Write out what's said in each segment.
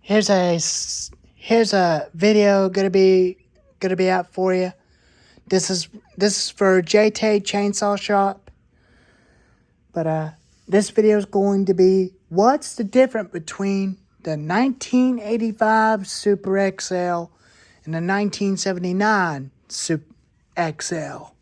Here's a video gonna be out for you. This is for JT Chainsaw Shop. But this video is going to be what's the difference between the 1985 Super XL and the 1979 Super XL.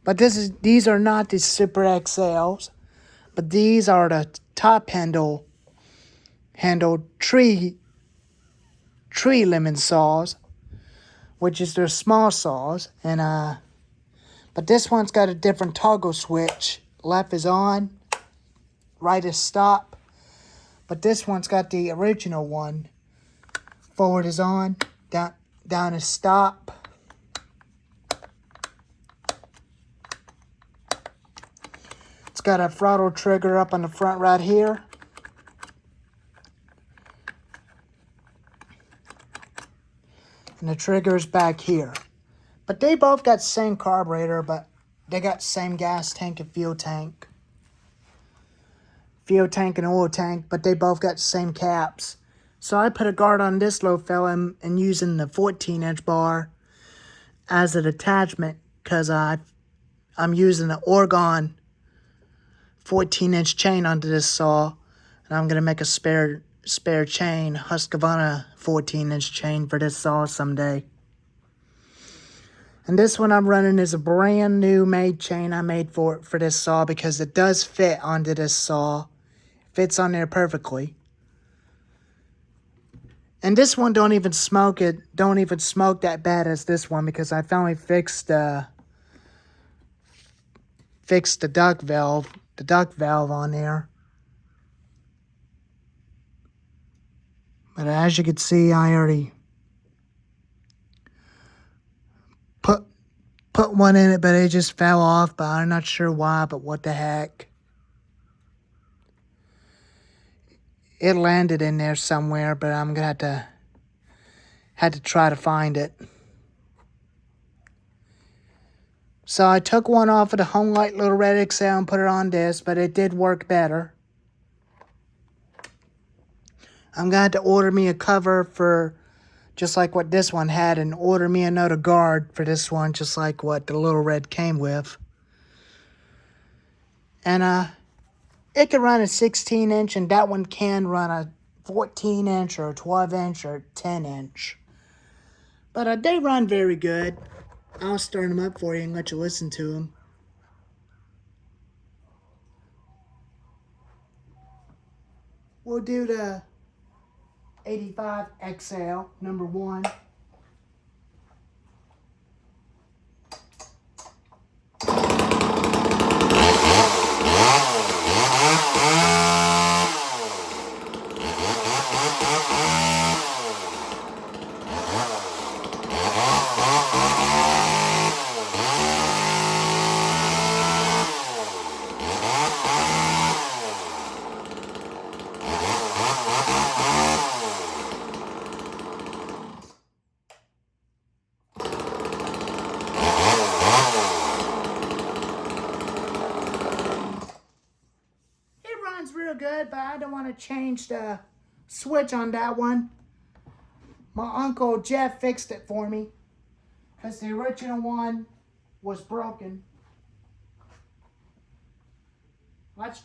But these are not the Super XLs, but these are the top handled tree lemon saws, which is their small saws, and but this one's got a different toggle switch. Left is on, right is stop. But this one's got the original one. Forward is on, down is stop. It's got a throttle trigger up on the front right here. And the trigger's back here. But they both got the same carburetor, but they got the same gas tank and fuel tank. Fuel tank and oil tank, but they both got the same caps. So I put a guard on this little fella and using the 14-inch bar as an attachment because I'm using the Oregon 14-inch chain onto this saw. And I'm going to make a spare chain, Husqvarna 14-inch chain for this saw someday. And this one I'm running is a brand new made chain I made for this saw because it does fit onto this saw. Fits on there perfectly. And this one don't even smoke that bad as this one because I finally fixed the duct valve on there. But as you can see, I already put one in it, but it just fell off, but I'm not sure why, but what the heck. It landed in there somewhere, but I'm going to have to try to find it. So I took one off of the homelite little red XL and put it on this, but it did work better. I'm going to have to order me a cover for just like what this one had and order me another guard for this one, just like what the little red came with. And it can run a 16-inch, and that one can run a 14-inch or a 12-inch or 10-inch. But they run very good. I'll start them up for you and let you listen to them. We'll do the 85 XL, number 1. Real good, but I don't want to change the switch on that one. My Uncle Jeff fixed it for me because the original one was broken. Let's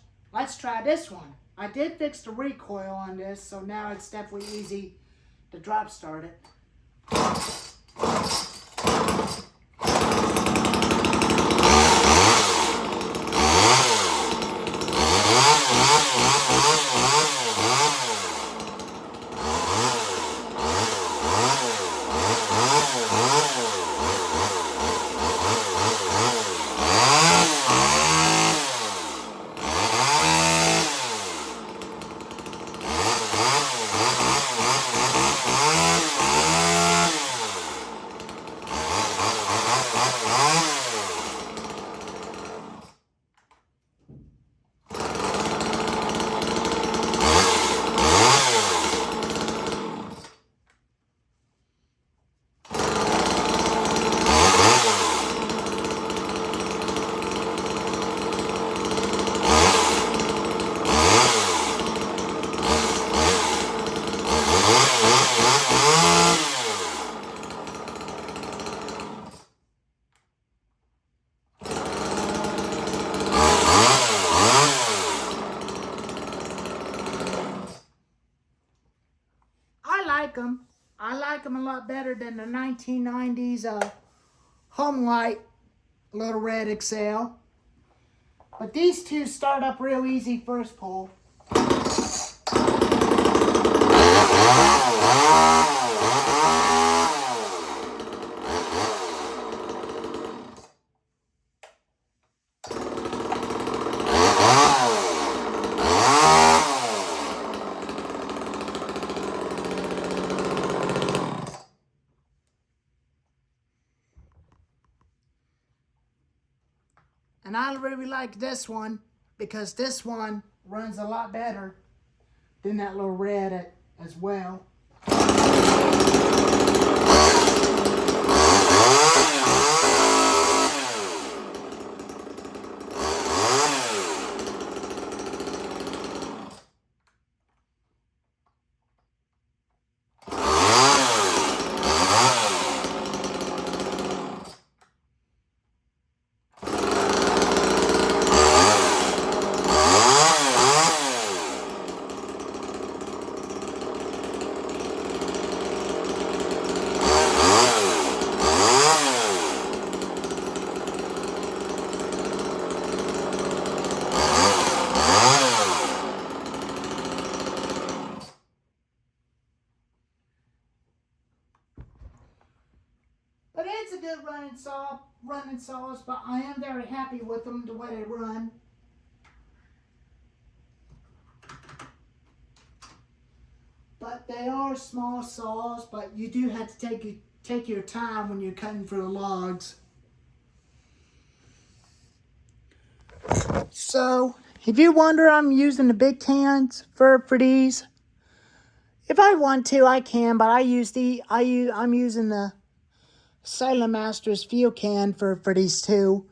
try this one. I did fix the recoil on this, so now it's definitely easy to drop start it. I like them. I like them a lot better than the 1990s homelite Little Red XL. But these two start up real easy first pull. And I really like this one because this one runs a lot better than that Little Red as well. But it's a good running saws, but I am very happy with them the way they run. But they are small saws, but you do have to take your time when you're cutting through logs. So, if you wonder, I'm using the big cans for these. If I want to, I can, but I'm using the Silent Masters fuel can for these two,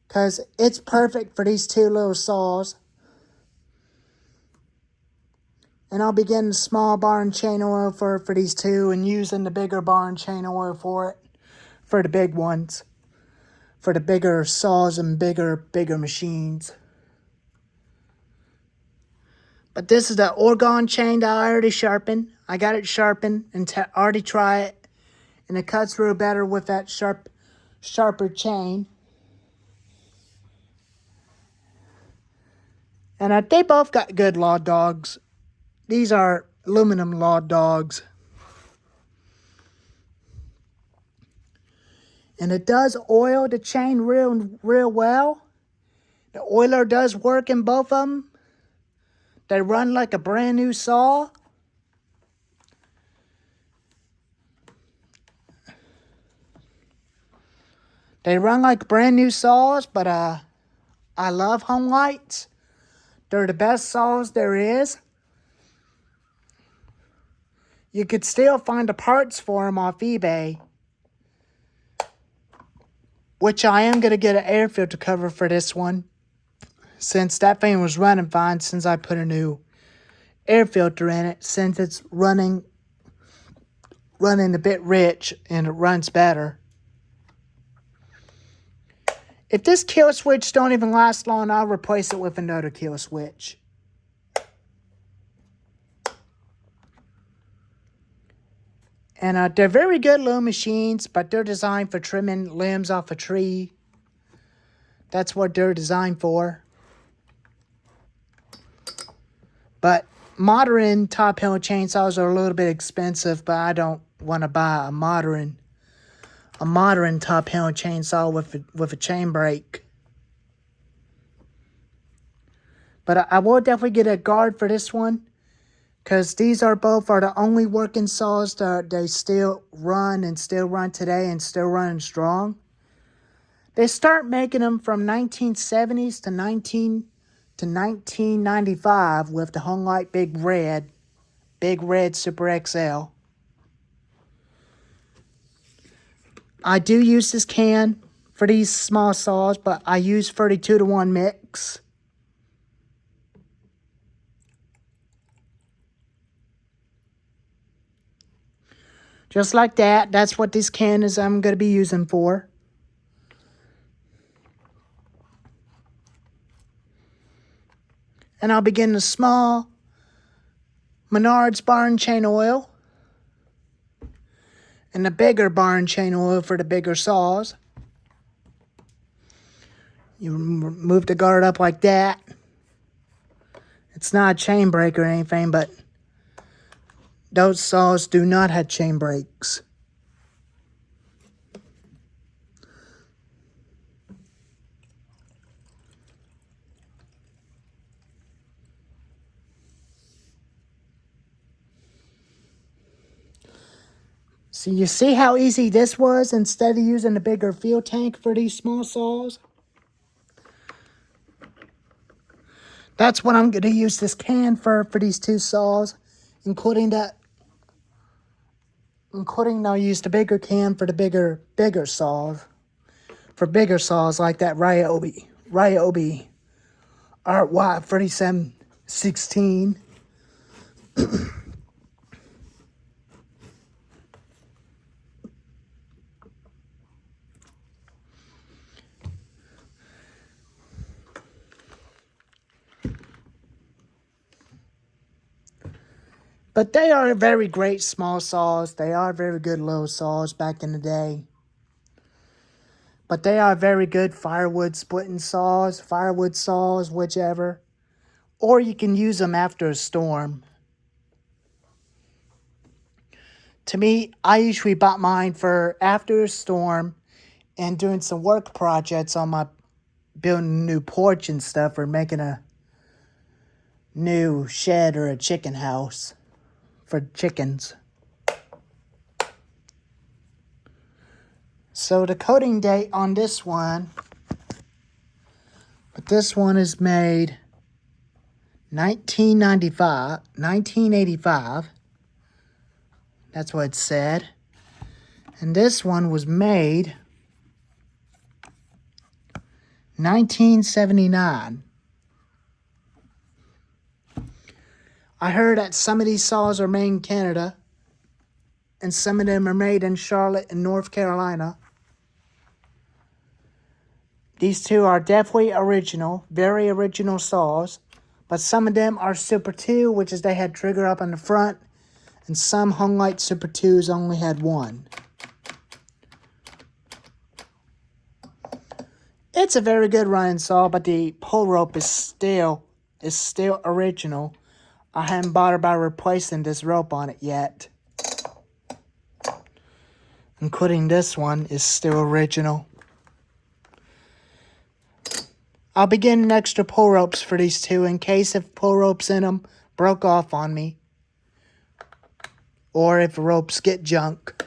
because it's perfect for these two little saws. And I'll be getting the small bar and chain oil for these two and using the bigger bar and chain oil for it, for the big ones, for the bigger saws and bigger machines. But this is the Oregon chain that I already sharpened. I got it sharpened and already tried it. And it cuts real better with that sharper chain. And they both got good law dogs. These are aluminum law dogs. And it does oil the chain real well. The oiler does work in both of them. They run like a brand new saw. They run like brand new saws, but I love homelites. They're the best saws there is. You could still find the parts for them off eBay. Which I am going to get an air filter cover for this one. Since that thing was running fine since I put a new air filter in it. Since it's running a bit rich and it runs better. If this kill switch don't even last long, I'll replace it with another kill switch. And they're very good little machines, but they're designed for trimming limbs off a tree. That's what they're designed for. But modern top hill chainsaws are a little bit expensive, but I don't want to buy a modern top hill chainsaw with a chain brake. But I will definitely get a guard for this one, because these are the only working saws that they still run today and still running strong. They start making them from 1970s to 1995 with the homelite Big Red Super XL. I do use this can for these small saws, but I use 32-to-1 mix. Just like that. That's what this can is I'm going to be using for. And I'll begin the small Menards bar and chain oil. And the bigger bar and chain oil for the bigger saws. You move the guard up like that. It's not a chain break or anything, but those saws do not have chain brakes. So you see how easy this was instead of using a bigger fuel tank for these small saws? That's what I'm going to use this can for these two saws, including I'll use the bigger can for the bigger saws. For bigger saws like that Ryobi RY 3716. But they are very great small saws. They are very good low saws back in the day. But they are very good firewood splitting saws, whichever. Or you can use them after a storm. To me, I usually bought mine for after a storm and doing some work projects on my building a new porch and stuff, or making a new shed or a chicken house for chickens. So the coating date on this one, but this one is made 1985. That's what it said. And this one was made 1979. I heard that some of these saws are made in Canada, and some of them are made in Charlotte and North Carolina. These two are definitely original, very original saws, but some of them are Super 2, which is they had trigger up on the front, and some homelite Super 2s only had one. It's a very good running saw, but the pull rope is still original. I haven't bothered by replacing this rope on it yet. Including this one is still original. I'll be getting extra pull ropes for these two in case if pull ropes in them broke off on me. Or if ropes get junk.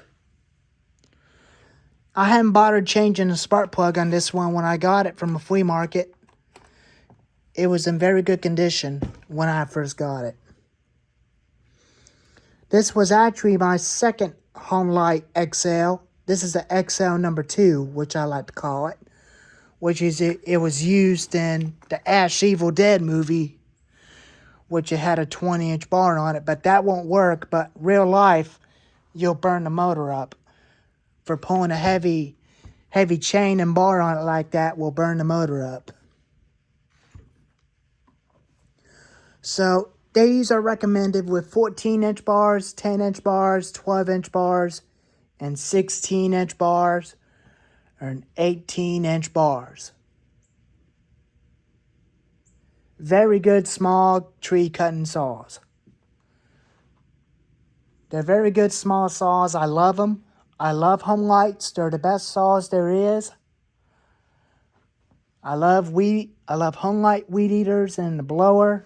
I haven't bothered changing the spark plug on this one when I got it from a flea market. It was in very good condition when I first got it. This was actually my second homelite XL. This is the XL number 2, which I like to call it. Which is it was used in the Ash Evil Dead movie, which it had a 20-inch bar on it, but that won't work. But real life, you'll burn the motor up. For pulling a heavy chain and bar on it like that will burn the motor up. So these are recommended with 14-inch bars, 10-inch bars, 12-inch bars, and 16-inch bars, or 18-inch bars. Very good small tree cutting saws. They're very good small saws. I love them. I love homelites. They're the best saws there is. I love homelite weed eaters and the blower.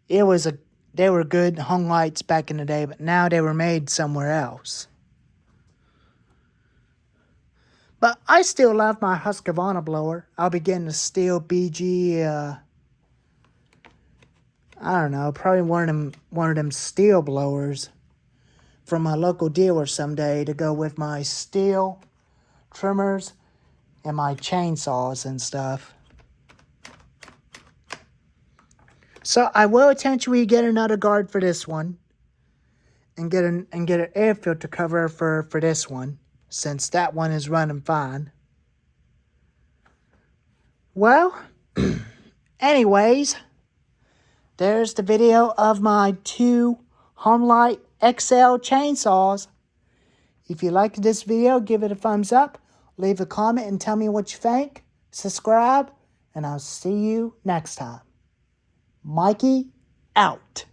They were good homelites back in the day, but now they were made somewhere else. But I still love my Husqvarna blower. I'll be getting a steel BG, I don't know, probably one of them steel blowers from my local dealer someday to go with my steel trimmers and my chainsaws and stuff. So I will eventually get another guard for this one. and get an air filter cover for this one, since that one is running fine. Well, anyways, there's the video of my 2 Homelite XL chainsaws. If you liked this video, give it a thumbs up, leave a comment and tell me what you think, subscribe, and I'll see you next time. Mikey out.